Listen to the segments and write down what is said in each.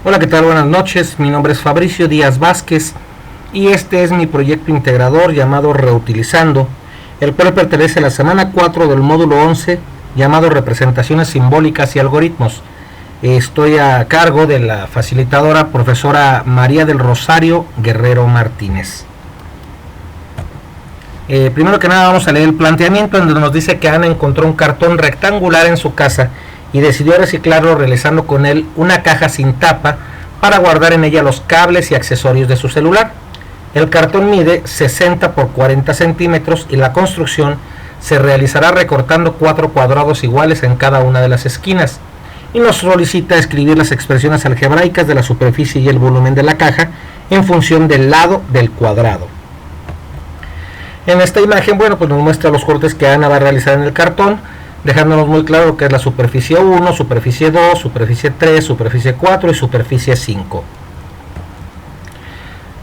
Hola, ¿qué tal? Buenas noches. Mi nombre es Fabricio Díaz Vázquez y este es mi proyecto integrador llamado Reutilizando, el cual pertenece a la semana 4 del módulo 11 llamado Representaciones Simbólicas y Algoritmos. Estoy a cargo de la facilitadora profesora María del Rosario Guerrero Martínez. Primero que nada vamos a leer el planteamiento, en donde nos dice que Ana encontró un cartón rectangular en su casa y decidió reciclarlo realizando con él una caja sin tapa para guardar en ella los cables y accesorios de su celular. El cartón mide 60 por 40 centímetros y la construcción se realizará recortando 4 cuadrados iguales en cada una de las esquinas, y nos solicita escribir las expresiones algebraicas de la superficie y el volumen de la caja en función del lado del cuadrado. En esta imagen, pues nos muestra los cortes que Ana va a realizar en el cartón, dejándonos muy claro lo que es la superficie 1, superficie 2, superficie 3, superficie 4 y superficie 5.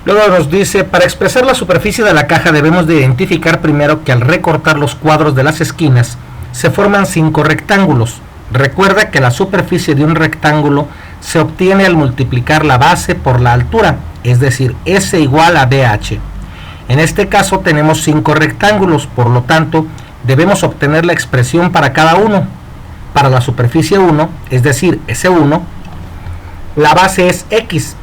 Luego nos dice, para expresar la superficie de la caja debemos de identificar primero que al recortar los cuadros de las esquinas se forman 5 rectángulos. Recuerda que la superficie de un rectángulo se obtiene al multiplicar la base por la altura, es decir, S igual a BH. En este caso tenemos 5 rectángulos, por lo tanto, debemos obtener la expresión para cada uno. Para la superficie 1, es decir, S1, la base es X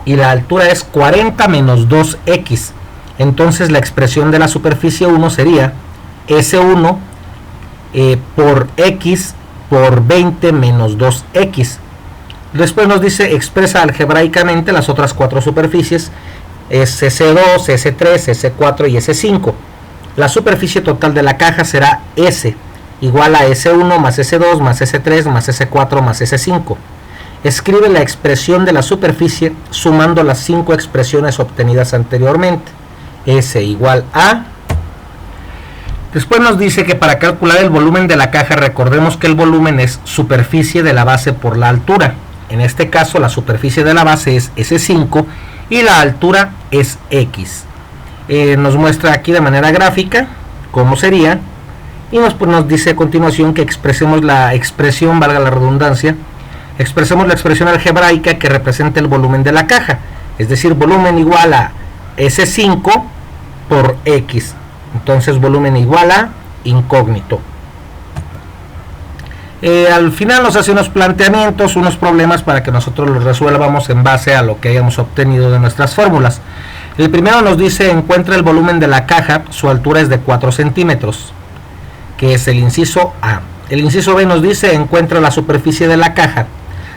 y la altura es 40 menos 2X. Entonces la expresión de la superficie 1 sería S1 por X por 20 menos 2X. Después nos dice, expresa algebraicamente las otras 4 superficies, es S2, S3, S4 y S5. La superficie total de la caja será S, igual a S1 más S2 más S3 más S4 más S5. Escribe la expresión de la superficie sumando las 5 expresiones obtenidas anteriormente. S igual a... Después nos dice que para calcular el volumen de la caja, recordemos que el volumen es superficie de la base por la altura. En este caso la superficie de la base es S5 y la altura es X. Nos muestra aquí de manera gráfica cómo sería, y nos dice a continuación que expresemos la expresión, valga la redundancia, expresemos la expresión algebraica que representa el volumen de la caja, es decir, volumen igual a S5 por X. Entonces volumen igual a incógnito. Al final nos hace unos planteamientos, unos problemas para que nosotros los resuelvamos en base a lo que hayamos obtenido de nuestras fórmulas. El primero nos dice, encuentra el volumen de la caja, su altura es de 4 centímetros, que es el inciso A. El inciso B nos dice, encuentra la superficie de la caja,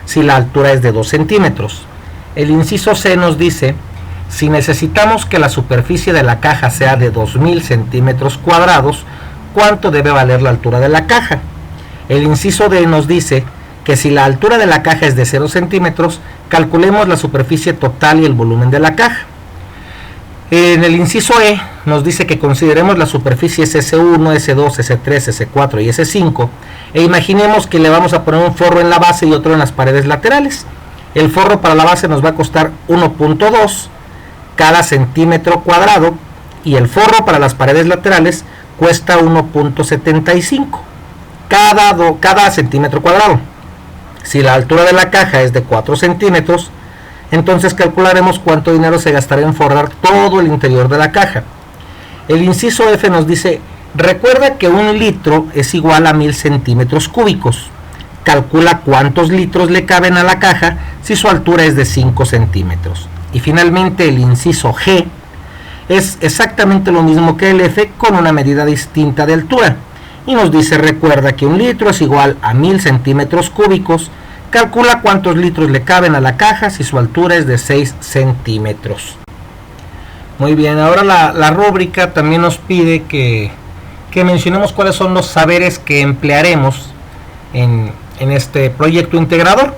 si la altura es de 2 centímetros. El inciso C nos dice, si necesitamos que la superficie de la caja sea de 2000 centímetros cuadrados, ¿cuánto debe valer la altura de la caja? El inciso D nos dice que si la altura de la caja es de 0 centímetros, calculemos la superficie total y el volumen de la caja. En el inciso E nos dice que consideremos las superficies S1, S2, S3, S4 y S5 e imaginemos que le vamos a poner un forro en la base y otro en las paredes laterales. El forro para la base nos va a costar 1.2 cada centímetro cuadrado y el forro para las paredes laterales cuesta 1.75 cada centímetro cuadrado. Si la altura de la caja es de 4 centímetros, entonces calcularemos cuánto dinero se gastará en forrar todo el interior de la caja. El inciso F nos dice, recuerda que 1 litro es igual a 1000 centímetros cúbicos. Calcula cuántos litros le caben a la caja si su altura es de 5 centímetros. Y finalmente el inciso G es exactamente lo mismo que el F con una medida distinta de altura. Y nos dice, recuerda que 1 litro es igual a 1000 centímetros cúbicos. Calcula cuántos litros le caben a la caja si su altura es de 6 centímetros. Muy bien, ahora la rúbrica también nos pide que mencionemos cuáles son los saberes que emplearemos en este proyecto integrador.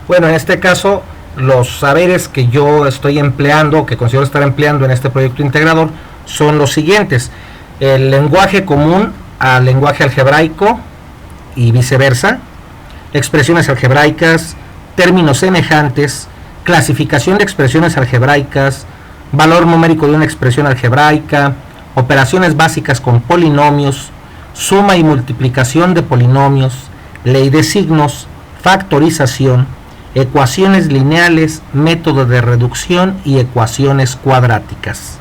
Bueno, en este caso, los saberes que yo estoy empleando, que considero estar empleando en este proyecto integrador, son los siguientes. El lenguaje común al lenguaje algebraico y viceversa, expresiones algebraicas, términos semejantes, clasificación de expresiones algebraicas, valor numérico de una expresión algebraica, operaciones básicas con polinomios, suma y multiplicación de polinomios, ley de signos, factorización, ecuaciones lineales, método de reducción y ecuaciones cuadráticas.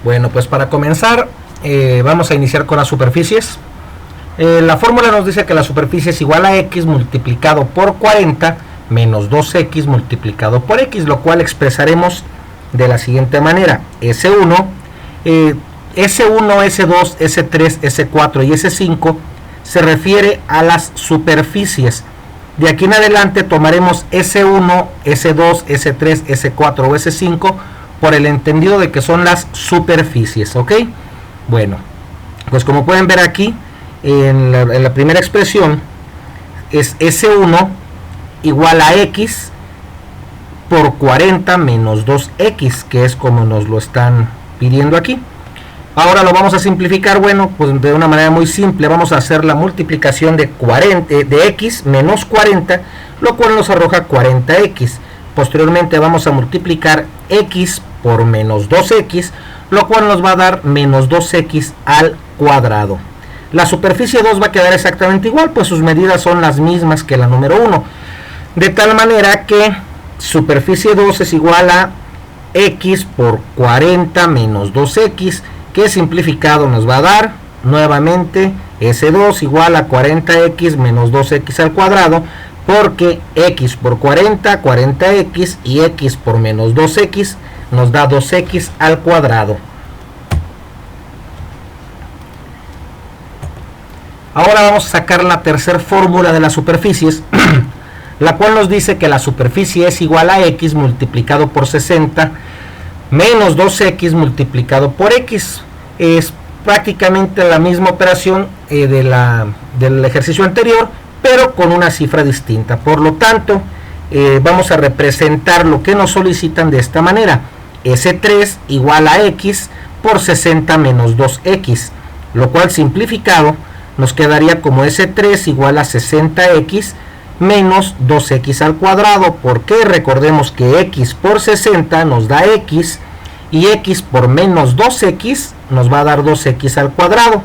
Bueno, pues para comenzar vamos a iniciar con las superficies. La fórmula nos dice que la superficie es igual a x multiplicado por 40 menos 2x multiplicado por x, lo cual expresaremos de la siguiente manera. S1, S2, S3, S4 y S5 se refiere a las superficies. De aquí en adelante tomaremos S1, S2, S3, S4 o S5 por el entendido de que son las superficies, ¿ok? Bueno, pues como pueden ver aquí, en la primera expresión es S1 igual a x por 40 menos 2x, que es como nos lo están pidiendo aquí. Ahora lo vamos a simplificar. Bueno, pues de una manera muy simple vamos a hacer la multiplicación de x menos 40, lo cual nos arroja 40x. Posteriormente vamos a multiplicar x por menos 2x, lo cual nos va a dar menos 2x al cuadrado. La superficie 2 va a quedar exactamente igual, pues sus medidas son las mismas que la número 1. De tal manera que superficie 2 es igual a x por 40 menos 2x, que simplificado nos va a dar nuevamente S2 igual a 40x menos 2x al cuadrado, porque x por 40, 40x, y x por menos 2x nos da 2x al cuadrado. Ahora vamos a sacar la tercera fórmula de las superficies, la cual nos dice que la superficie es igual a x multiplicado por 60 menos 2x multiplicado por x. Es prácticamente la misma operación del ejercicio anterior, pero con una cifra distinta. Por lo tanto, vamos a representar lo que nos solicitan de esta manera: S3 igual a x por 60 menos 2x, lo cual simplificado nos quedaría como S3 igual a 60x menos 2x al cuadrado, porque recordemos que x por 60 nos da x, y x por menos 2x nos va a dar 2x al cuadrado.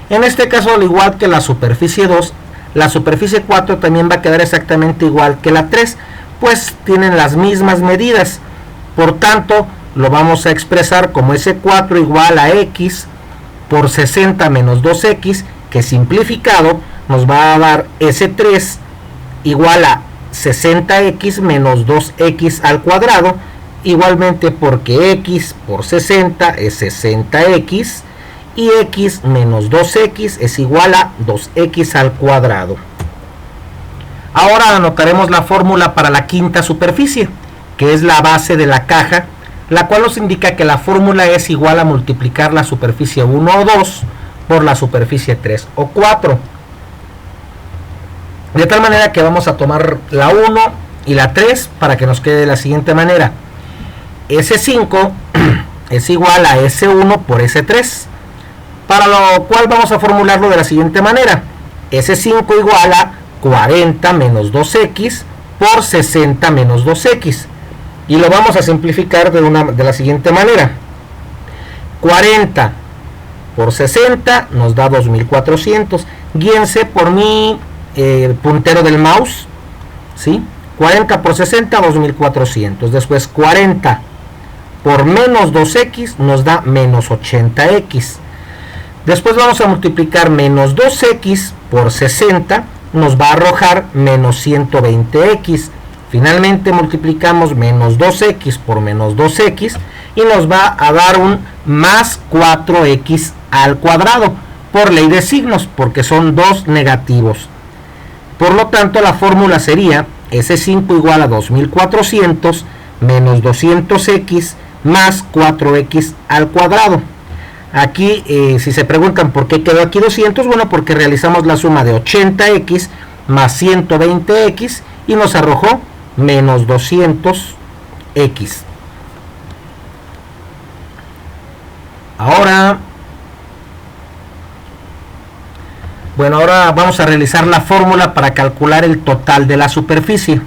En este caso, al igual que la superficie 2, la superficie 4 también va a quedar exactamente igual que la 3, pues tienen las mismas medidas. Por tanto, lo vamos a expresar como S4 igual a x por 60 menos 2x, que simplificado nos va a dar S3 igual a 60x menos 2x al cuadrado, igualmente porque x por 60 es 60x y x menos 2x es igual a 2x al cuadrado. Ahora anotaremos la fórmula para la quinta superficie, que es la base de la caja, la cual nos indica que la fórmula es igual a multiplicar la superficie 1 o 2 por la superficie 3 o 4. De tal manera que vamos a tomar la 1 y la 3 para que nos quede de la siguiente manera: S5 es igual a S1 por S3, para lo cual vamos a formularlo de la siguiente manera: S5 igual a 40 menos 2x por 60 menos 2x, y lo vamos a simplificar de la siguiente manera: 40 por 60 nos da 2400. Guíense por mi puntero del mouse, ¿sí? 40 por 60, 2400. Después 40 por menos 2x nos da menos 80x. Después vamos a multiplicar menos 2x por 60, nos va a arrojar menos 120x. Finalmente multiplicamos menos 2x por menos 2x y nos va a dar un más 4x al cuadrado, por ley de signos, porque son dos negativos. Por lo tanto, la fórmula sería S5 igual a 2400 menos 200x más 4x al cuadrado. Aquí, si se preguntan por qué quedó aquí 200, bueno, porque realizamos la suma de 80x más 120x y nos arrojó menos 200x. Ahora vamos a realizar la fórmula para calcular el total de la superficie.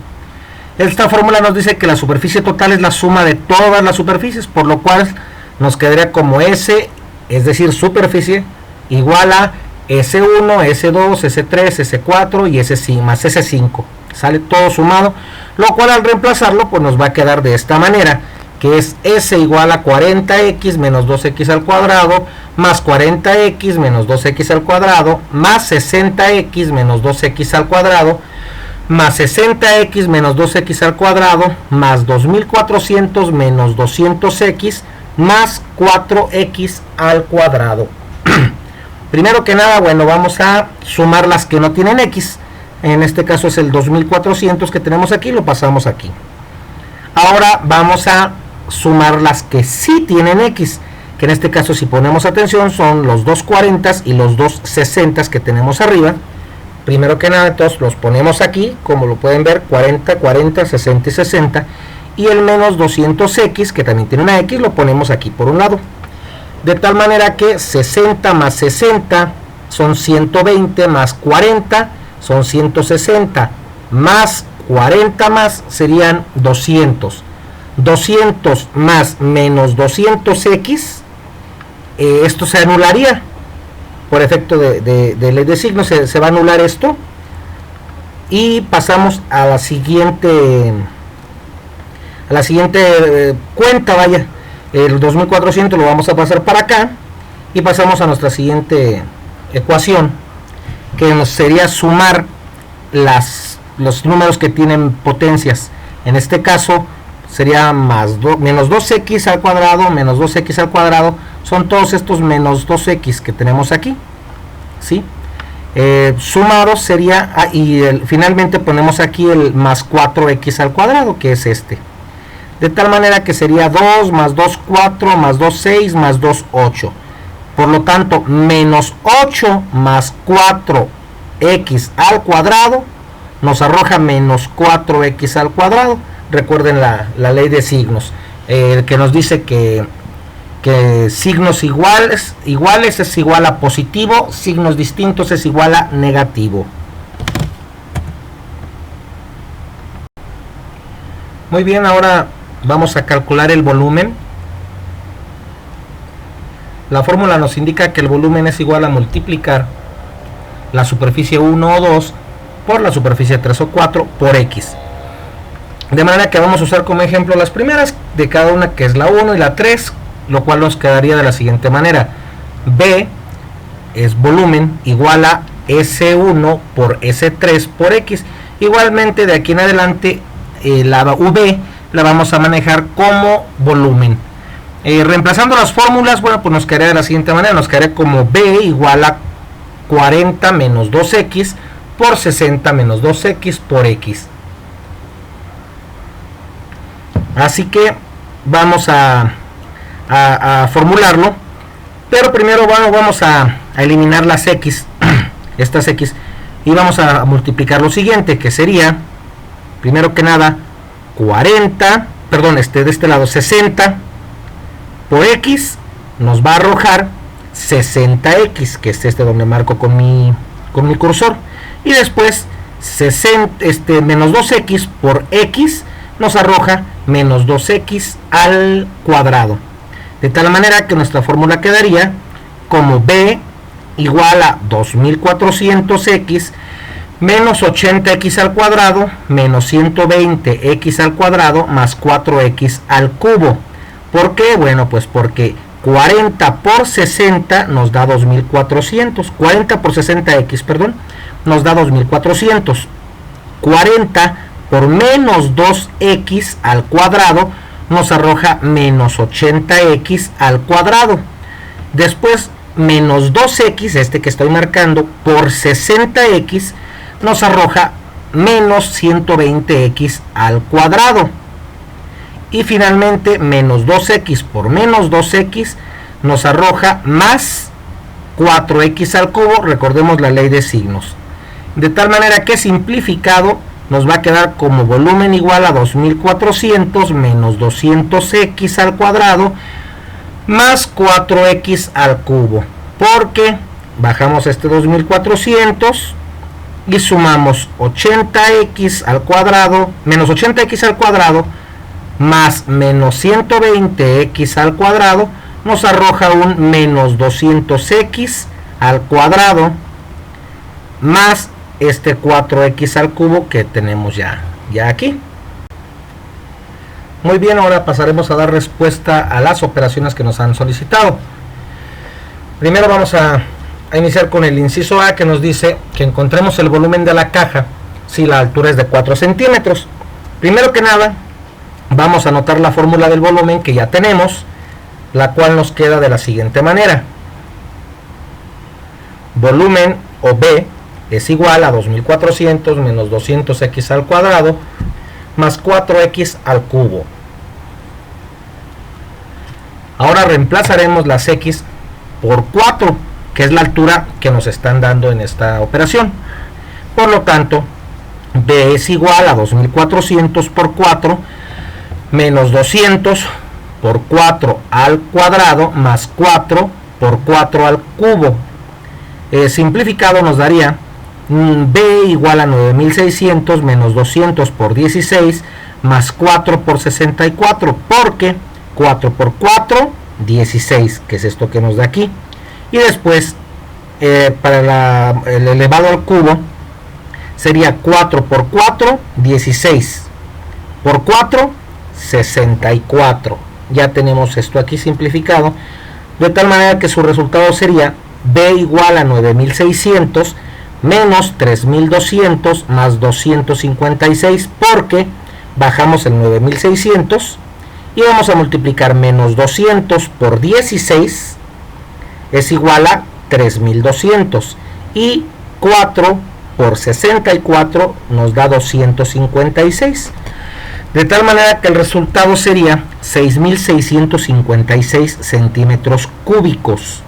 Esta fórmula nos dice que la superficie total es la suma de todas las superficies, por lo cual nos quedaría como S, es decir, superficie, igual a S1, S2, S3, S4 y S5 más S5. sale todo sumado, lo cual al reemplazarlo pues nos va a quedar de esta manera, que es s igual a 40x menos 2x al cuadrado más 40x menos 2x al cuadrado más 60x menos 2x al cuadrado más 60x menos 2x al cuadrado más 2400 menos 200x más 4x al cuadrado. Primero que nada, bueno, vamos a sumar las que no tienen x. En este caso es el 2400 que tenemos aquí, lo pasamos aquí. Ahora vamos a sumar las que sí tienen x, que en este caso, si ponemos atención, son los 240 y los 260 que tenemos arriba. Primero que nada, entonces los ponemos aquí, como lo pueden ver, 40, 40, 60 y 60. Y el menos 200x, que también tiene una x, lo ponemos aquí por un lado. De tal manera que 60 más 60 son 120, más 40 son 160, más 40 más serían 200. 200 más menos 200x, esto se anularía por efecto de ley de signos, se va a anular esto. Y pasamos a la siguiente cuenta, vaya. El 2400 lo vamos a pasar para acá y pasamos a nuestra siguiente ecuación, que nos sería sumar los números que tienen potencias. En este caso sería menos 2x al cuadrado menos 2x al cuadrado, son todos estos menos 2x que tenemos aquí, ¿sí? Sumados sería, finalmente ponemos aquí el más 4x al cuadrado, que es este. De tal manera que sería 2 más 2, 4 más 2, 6 más 2, 8. Por lo tanto, menos 8 más 4x al cuadrado nos arroja menos 4x al cuadrado. Recuerden la ley de signos, que nos dice que signos iguales es igual a positivo, signos distintos es igual a negativo. Muy bien, ahora vamos a calcular el volumen. La fórmula nos indica que el volumen es igual a multiplicar la superficie 1 o 2 por la superficie 3 o 4 por x. De manera que vamos a usar como ejemplo las primeras de cada una, que es la 1 y la 3, lo cual nos quedaría de la siguiente manera. B es volumen igual a S1 por S3 por x. Igualmente de aquí en adelante la V la vamos a manejar como volumen. Reemplazando las fórmulas, bueno, pues nos quedaría de la siguiente manera. Nos quedaría como B igual a 40 menos 2x por 60 menos 2x por x. Así que vamos a formularlo, pero primero vamos a eliminar las x, estas x, y vamos a multiplicar lo siguiente, que sería, primero que nada, 40, perdón, de este lado 60 por x nos va a arrojar 60x, que es donde marco con mi cursor, y después menos 2x por x nos arroja menos 2x al cuadrado. De tal manera que nuestra fórmula quedaría como b igual a 2400x menos 80x al cuadrado menos 120x al cuadrado más 4x al cubo. ¿Por qué? Bueno, pues porque 40 por 60 nos da 2400. 40 por 60x, perdón, nos da 2400. 40 por menos 2x al cuadrado nos arroja menos 80x al cuadrado. Después, menos 2x, que estoy marcando, por 60x nos arroja menos 120x al cuadrado. Y finalmente, menos 2x por menos 2x nos arroja más 4x al cubo. Recordemos la ley de signos. De tal manera que simplificado nos va a quedar como volumen igual a 2400 menos 200x al cuadrado más 4x al cubo, porque bajamos 2400 y sumamos 80x al cuadrado menos 80x al cuadrado más menos 120x al cuadrado nos arroja un menos 200x al cuadrado más este 4x al cubo que tenemos ya aquí. Muy bien, ahora pasaremos a dar respuesta a las operaciones que nos han solicitado. Primero vamos a iniciar con el inciso A, que nos dice que encontremos el volumen de la caja si la altura es de 4 centímetros. Primero que nada, vamos a anotar la fórmula del volumen que ya tenemos, la cual nos queda de la siguiente manera. Volumen, o B, es igual a 2400 menos 200x al cuadrado más 4x al cubo. Ahora reemplazaremos las x por 4, que es la altura que nos están dando en esta operación. Por lo tanto, B es igual a 2400 por 4 menos 200 por 4 al cuadrado más 4 por 4 al cubo. Simplificado nos daría B igual a 9600 menos 200 por 16 más 4 por 64, porque 4 por 4, 16, que es esto que nos da aquí. Y después, para el elevado al cubo, sería 4 por 4, 16, por 4, 64. Ya tenemos esto aquí simplificado, de tal manera que su resultado sería B igual a 9600 menos 3200 más 256, porque bajamos el 9600 y vamos a multiplicar menos 200 por 16 es igual a 3200, y 4 por 64 nos da 256, de tal manera que el resultado sería 6656 centímetros cúbicos,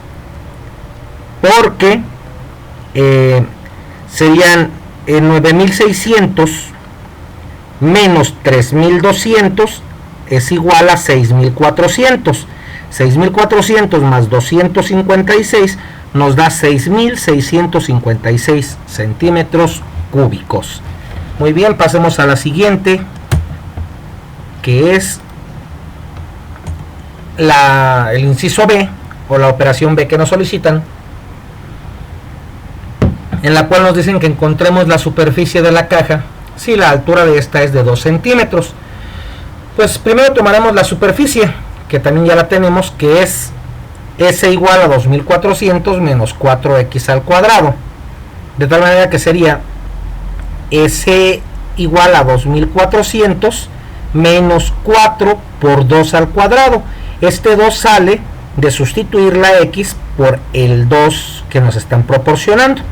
porque serían 9600 menos 3200 es igual a 6400. 6400 más 256 nos da 6656 centímetros cúbicos. Muy bien, pasemos a la siguiente, que es el inciso B, o la operación B que nos solicitan, en la cual nos dicen que encontremos la superficie de la caja si la altura de esta es de 2 centímetros. Pues primero tomaremos la superficie, que también ya la tenemos, que es S igual a 2400 menos 4x al cuadrado, de tal manera que sería S igual a 2400 menos 4 por 2 al cuadrado. Este 2 sale de sustituir la x por el 2 que nos están proporcionando.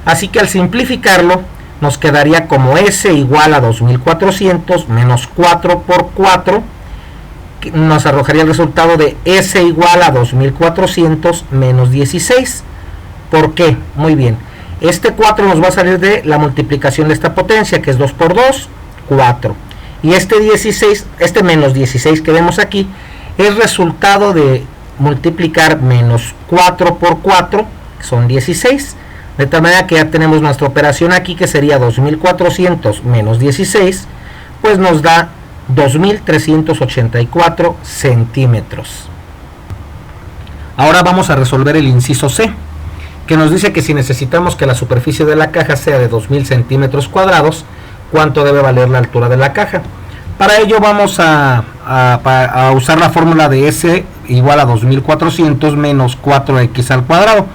Así que al simplificarlo nos quedaría como S igual a 2400 menos 4 por 4, que nos arrojaría el resultado de S igual a 2400 menos 16. ¿Por qué? Muy bien, este 4 nos va a salir de la multiplicación de esta potencia, que es 2 por 2, 4. Y este 16, este menos 16 que vemos aquí, es resultado de multiplicar menos 4 por 4, que son 16. De tal manera que ya tenemos nuestra operación aquí, que sería 2400 menos 16, pues nos da 2384 centímetros. Ahora vamos a resolver el inciso C, que nos dice que si necesitamos que la superficie de la caja sea de 2000 centímetros cuadrados, ¿cuánto debe valer la altura de la caja? Para ello vamos a usar la fórmula de S igual a 2400 menos 4x al cuadrado.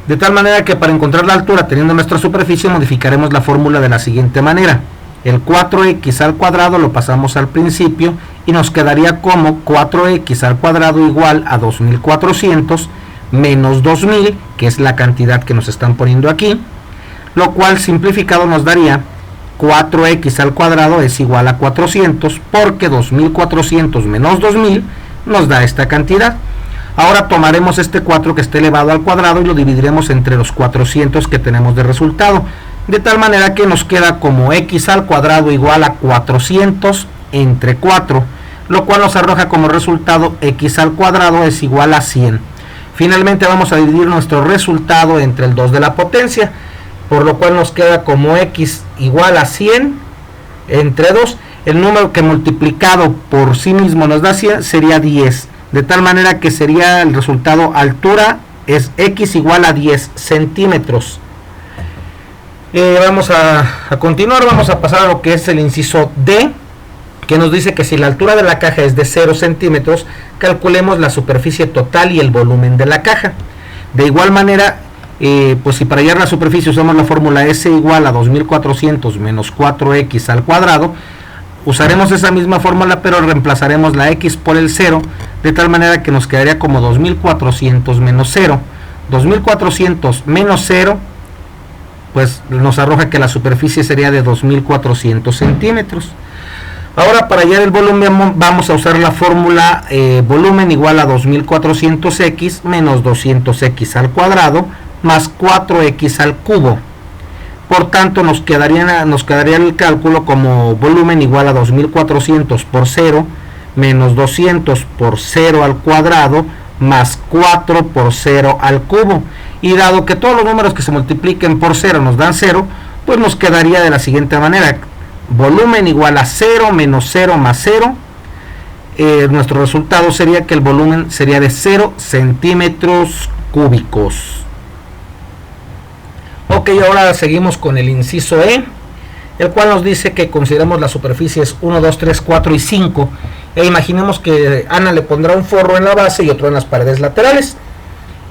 De tal manera que para encontrar la altura teniendo nuestra superficie modificaremos la fórmula de la siguiente manera. El 4x al cuadrado lo pasamos al principio y nos quedaría como 4x al cuadrado igual a 2400 menos 2000, que es la cantidad que nos están poniendo aquí, lo cual simplificado nos daría 4x al cuadrado es igual a 400, porque 2400 menos 2000 nos da esta cantidad. Ahora tomaremos este 4 que esté elevado al cuadrado y lo dividiremos entre los 400 que tenemos de resultado, de tal manera que nos queda como x al cuadrado igual a 400 entre 4, lo cual nos arroja como resultado x al cuadrado es igual a 100. Finalmente vamos a dividir nuestro resultado entre el 2 de la potencia, por lo cual nos queda como x igual a 100 entre 2. El número que multiplicado por sí mismo nos da 100 sería 10. De tal manera que sería el resultado altura es x igual a 10 centímetros. Vamos a continuar, vamos a pasar a lo que es el inciso D, que nos dice que si la altura de la caja es de 0 centímetros, calculemos la superficie total y el volumen de la caja. De igual manera, pues si para hallar la superficie usamos la fórmula S igual a 2400 menos 4x al cuadrado, usaremos esa misma fórmula, pero reemplazaremos la x por el 0, de tal manera que nos quedaría como 2400 menos 0. 2400 menos 0, pues nos arroja que la superficie sería de 2400 centímetros. Ahora, para hallar el volumen vamos a usar la fórmula volumen igual a 2400x menos 200x al cuadrado más 4x al cubo. Por tanto, nos quedaría el cálculo como volumen igual a 2400 por 0 menos 200 por 0 al cuadrado más 4 por 0 al cubo. Y dado que todos los números que se multipliquen por 0 nos dan 0, pues nos quedaría de la siguiente manera: volumen igual a 0 menos 0 más 0. Nuestro resultado sería que el volumen sería de 0 centímetros cúbicos. Ok, ahora seguimos con el inciso E, el cual nos dice que consideramos las superficies 1, 2, 3, 4 y 5 e imaginemos que Ana le pondrá un forro en la base y otro en las paredes laterales.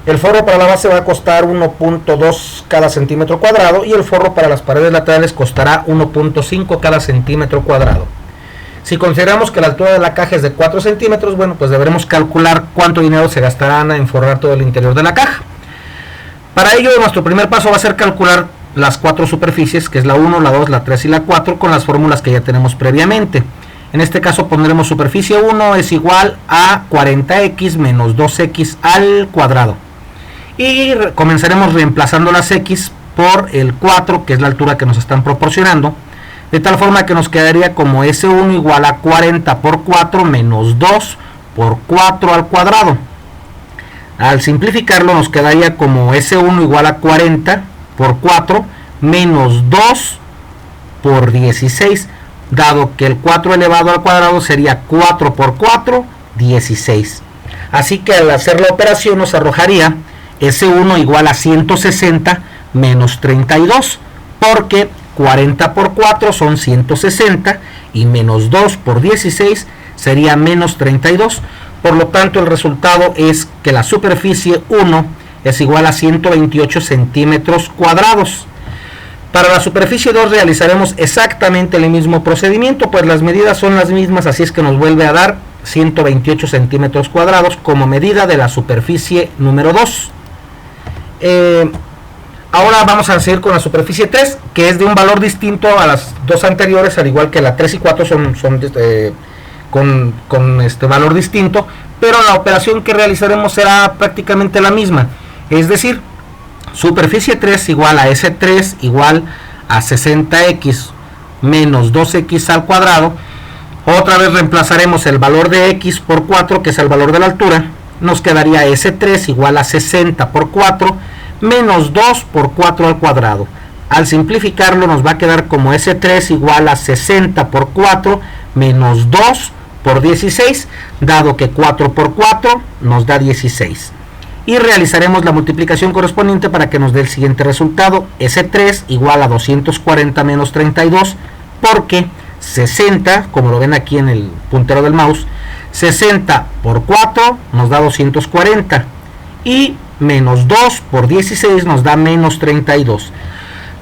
El forro para la base va a costar 1.2 cada centímetro cuadrado y el forro para las paredes laterales costará 1.5 cada centímetro cuadrado. Si consideramos que la altura de la caja es de 4 centímetros, bueno, pues deberemos calcular cuánto dinero se gastará Ana en forrar todo el interior de la caja. Para ello, nuestro primer paso va a ser calcular las 4 superficies, que es la 1, la 2, la 3 y la 4, con las fórmulas que ya tenemos previamente. En este caso pondremos superficie 1 es igual a 40x menos 2x al cuadrado. Y comenzaremos reemplazando las x por el 4, que es la altura que nos están proporcionando, de tal forma que nos quedaría como S1 igual a 40 por 4 menos 2 por 4 al cuadrado. Al simplificarlo nos quedaría como S1 igual a 40 por 4 menos 2 por 16, dado que el 4 elevado al cuadrado sería 4 por 4, 16. Así que al hacer la operación nos arrojaría S1 igual a 160 menos 32, porque 40 por 4 son 160 y menos 2 por 16 sería menos 32. Por lo tanto, el resultado es que la superficie 1 es igual a 128 centímetros cuadrados. Para la superficie 2 realizaremos exactamente el mismo procedimiento, pues las medidas son las mismas, así es que nos vuelve a dar 128 centímetros cuadrados como medida de la superficie número 2. Ahora vamos a seguir con la superficie 3, que es de un valor distinto a las dos anteriores, al igual que la 3 y 4 son con este valor distinto, pero la operación que realizaremos será prácticamente la misma. Es decir, superficie 3 igual a S3 igual a 60x menos 2x al cuadrado. Otra vez reemplazaremos el valor de x por 4, que es el valor de la altura. Nos quedaría S3 igual a 60 por 4 menos 2 por 4 al cuadrado. Al simplificarlo nos va a quedar como S3 igual a 60 por 4 menos 2 por 16, dado que 4 por 4 nos da 16. Y realizaremos la multiplicación correspondiente para que nos dé el siguiente resultado: S3 igual a 240 menos 32, porque 60, como lo ven aquí en el puntero del mouse, 60 por 4 nos da 240 y menos 2 por 16 nos da menos 32.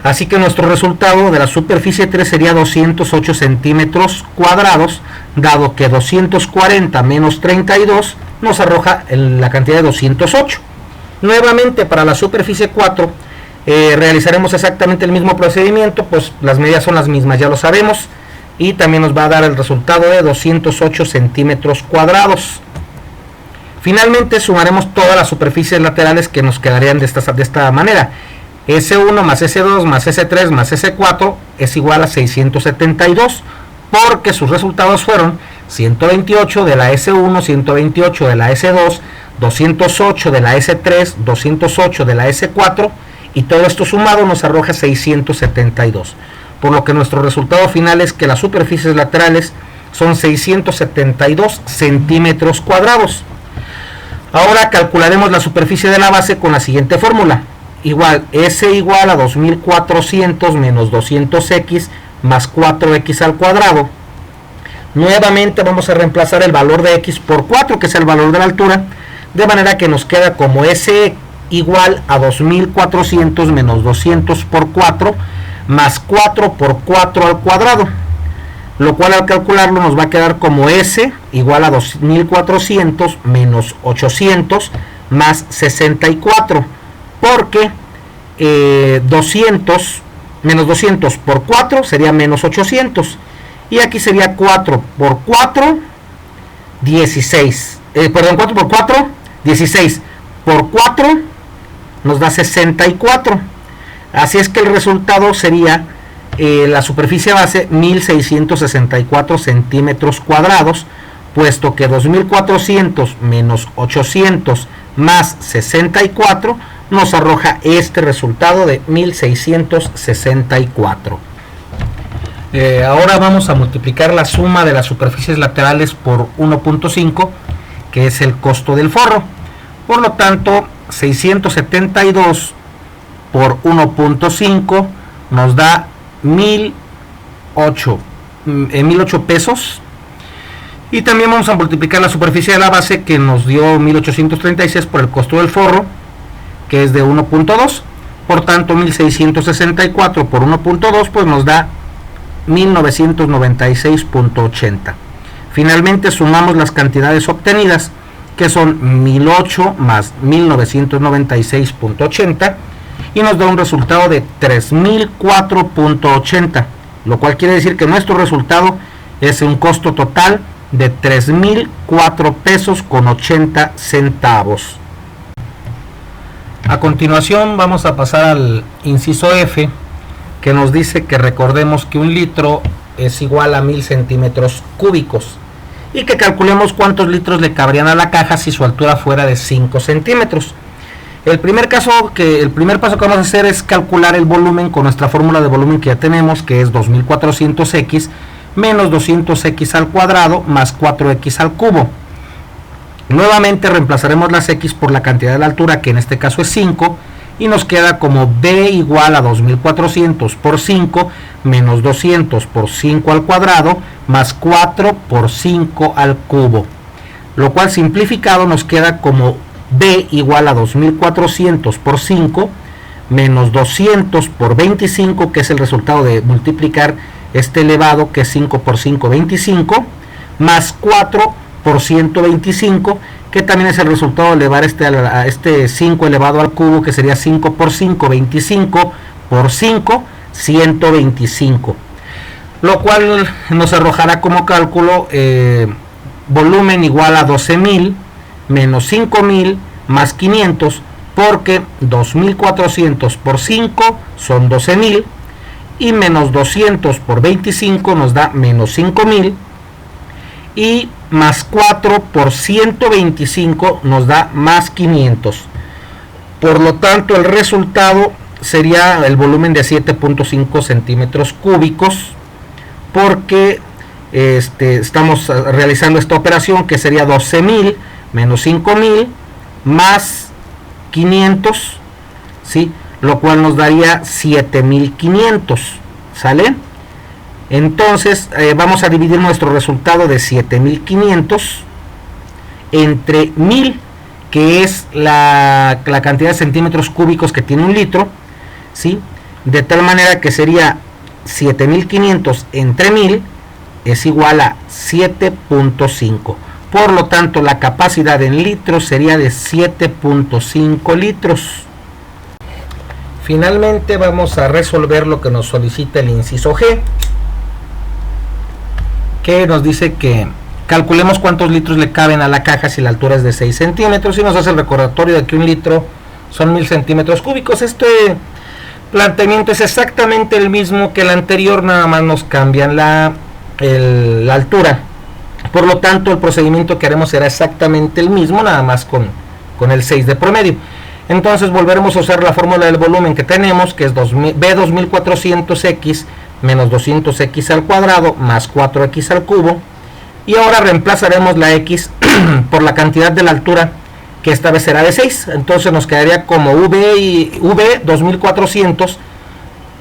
Así que nuestro resultado de la superficie 3 sería 208 centímetros cuadrados, dado que 240 menos 32 nos arroja la cantidad de 208. Nuevamente, para la superficie 4 realizaremos exactamente el mismo procedimiento, pues las medidas son las mismas, ya lo sabemos, y también nos va a dar el resultado de 208 centímetros cuadrados. Finalmente sumaremos todas las superficies laterales que nos quedarían de esta manera. S1 más S2 más S3 más S4 es igual a 672, porque sus resultados fueron 128 de la S1, 128 de la S2, 208 de la S3, 208 de la S4, y todo esto sumado nos arroja 672. Por lo que nuestro resultado final es que las superficies laterales son 672 centímetros cuadrados. Ahora calcularemos la superficie de la base con la siguiente fórmula: igual S igual a 2400 menos 200x más 4x al cuadrado. Nuevamente vamos a reemplazar el valor de x por 4, que es el valor de la altura, de manera que nos queda como S igual a 2400 menos 200 por 4 más 4 por 4 al cuadrado, lo cual al calcularlo nos va a quedar como S igual a 2400 menos 800 más 64, porque 200 menos 200 por 4 sería menos 800, y aquí sería 4 por 4, 16, 4 por 4, 16 por 4 nos da 64. Así es que el resultado sería la superficie base 1664 centímetros cuadrados, puesto que 2400 menos 800 más 64 nos arroja este resultado de 1664. Ahora vamos a multiplicar la suma de las superficies laterales por 1.5, que es el costo del forro. Por lo tanto, 672 por 1.5 nos da 1008 pesos. Y también vamos a multiplicar la superficie de la base, que nos dio 1836, por el costo del forro, que es de 1.2. Por tanto, 1664 por 1.2 pues nos da 1996.80. Finalmente sumamos las cantidades obtenidas, que son 1008 más 1996.80, y nos da un resultado de 3004.80, lo cual quiere decir que nuestro resultado es un costo total de 3004 pesos con 80 centavos. A continuación vamos a pasar al inciso F, que nos dice que recordemos que un litro es igual a 1000 centímetros cúbicos, y que calculemos cuántos litros le cabrían a la caja si su altura fuera de 5 centímetros. El primer paso que vamos a hacer es calcular el volumen con nuestra fórmula de volumen que ya tenemos, que es 2400x menos 200x al cuadrado más 4x al cubo. Nuevamente reemplazaremos las x por la cantidad de la altura, que en este caso es 5, y nos queda como b igual a 2400 por 5 menos 200 por 5 al cuadrado más 4 por 5 al cubo, lo cual simplificado nos queda como b igual a 2400 por 5 menos 200 por 25, que es el resultado de multiplicar este elevado, que es 5 por 5, 25, más 4 por 125, que también es el resultado de elevar a este 5 elevado al cubo, que sería 5 por 5, 25 por 5, 125, lo cual nos arrojará como cálculo volumen igual a 12.000 menos 5.000 más 500, porque 2.400 por 5 son 12.000, y menos 200 por 25 nos da menos 5.000, y más 4 por 125 nos da más 500. Por lo tanto, el resultado sería el volumen de 7.5 centímetros cúbicos, porque estamos realizando esta operación, que sería 12.000 menos 5.000 más 500, ¿sí? Lo cual nos daría 7.500, ¿sale? Entonces vamos a dividir nuestro resultado de 7.500 entre 1000, que es la cantidad de centímetros cúbicos que tiene un litro, ¿sí? De tal manera que sería 7.500 entre 1000 es igual a 7.5. Por lo tanto, la capacidad en litros sería de 7.5 litros. Finalmente vamos a resolver lo que nos solicita el inciso G, que nos dice que calculemos cuántos litros le caben a la caja si la altura es de 6 centímetros, y nos hace el recordatorio de que un litro son 1000 centímetros cúbicos. Este planteamiento es exactamente el mismo que el anterior, nada más nos cambian la altura. Por lo tanto, el procedimiento que haremos será exactamente el mismo, nada más con el 6 de promedio. Entonces volveremos a usar la fórmula del volumen que tenemos, que es B2400x menos 200x al cuadrado más 4x al cubo, y ahora reemplazaremos la x por la cantidad de la altura, que esta vez será de 6. Entonces nos quedaría como V 2400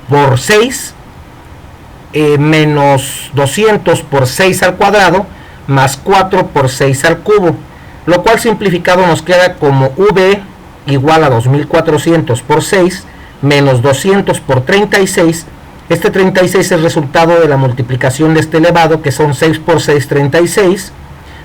por 6 menos 200 por 6 al cuadrado más 4 por 6 al cubo, lo cual simplificado nos queda como V igual a 2400 por 6 menos 200 por 36. Este 36 es el resultado de la multiplicación de este elevado, que son 6 por 6, 36,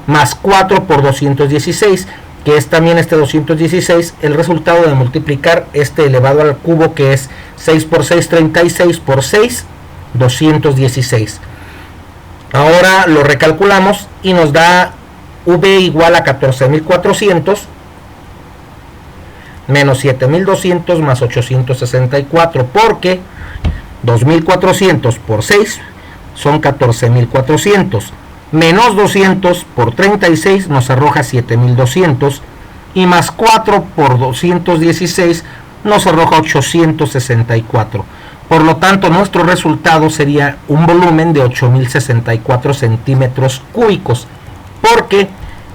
más 4 por 216, que es también este 216, el resultado de multiplicar este elevado al cubo, que es 6 por 6, 36, por 6, 216. Ahora lo recalculamos y nos da V igual a 14.400 menos 7.200 más 864, porque 2.400 por 6 son 14.400, menos 200 por 36 nos arroja 7.200, y más 4 por 216 nos arroja 864. Por lo tanto, nuestro resultado sería un volumen de 8.064 centímetros cúbicos, porque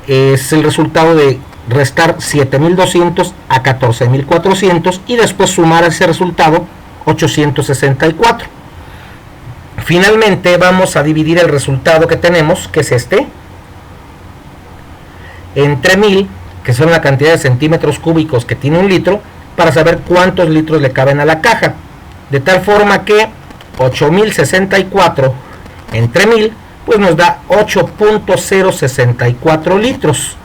es el resultado de restar 7.200 a 14.400 y después sumar ese resultado 864. Finalmente vamos a dividir el resultado que tenemos, que es este, entre 1000, que son la cantidad de centímetros cúbicos que tiene un litro, para saber cuántos litros le caben a la caja. De tal forma que 8064 entre 1000 pues nos da 8.064 litros.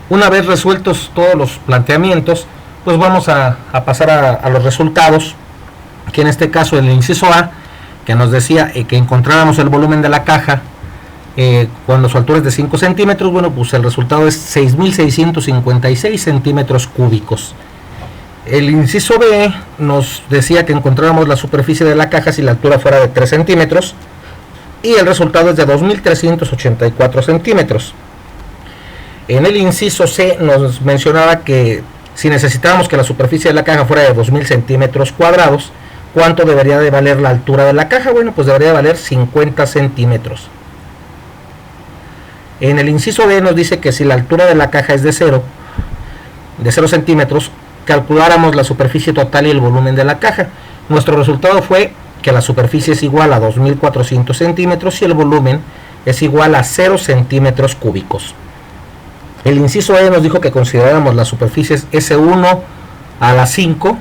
Una vez resueltos todos los planteamientos, pues vamos a pasar a los resultados, que en este caso el inciso A, que nos decía que encontráramos el volumen de la caja cuando su altura es de 5 centímetros, bueno, pues el resultado es 6.656 centímetros cúbicos. El inciso B nos decía que encontráramos la superficie de la caja si la altura fuera de 3 centímetros, y el resultado es de 2.384 centímetros. En el inciso C nos mencionaba que si necesitábamos que la superficie de la caja fuera de 2.000 centímetros cuadrados, ¿cuánto debería de valer la altura de la caja? Bueno, pues debería de valer 50 centímetros. En el inciso D nos dice que si la altura de la caja es de 0 centímetros, calculáramos la superficie total y el volumen de la caja. Nuestro resultado fue que la superficie es igual a 2.400 centímetros y el volumen es igual a 0 centímetros cúbicos. El inciso E nos dijo que consideráramos las superficies S1 a la 5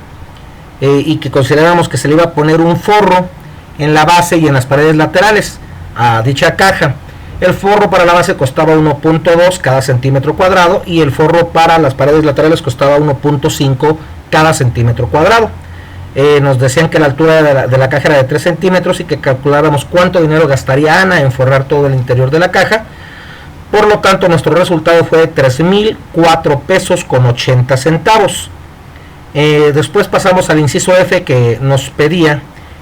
y que consideráramos que se le iba a poner un forro en la base y en las paredes laterales a dicha caja. El forro para la base costaba 1.2 cada centímetro cuadrado y el forro para las paredes laterales costaba 1.5 cada centímetro cuadrado. Nos decían que la altura de la caja era de 3 centímetros y que calculáramos cuánto dinero gastaría Ana en forrar todo el interior de la caja. Por lo tanto, nuestro resultado fue de 3.004 pesos con 80 centavos. Después pasamos al inciso F, que nos pedía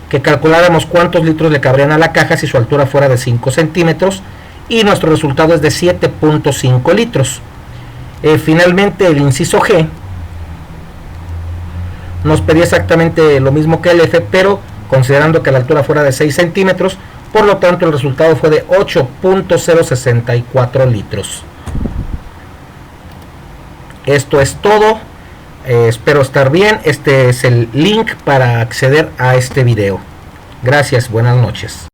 que calculáramos cuántos litros le cabrían a la caja si su altura fuera de 5 centímetros, y nuestro resultado es de 7.5 litros. Finalmente, el inciso G nos pedía exactamente lo mismo que el F, pero considerando que la altura fuera de 6 centímetros, por lo tanto el resultado fue de 8.064 litros. Esto es todo. Espero estar bien. Este es el link para acceder a este video. Gracias, buenas noches.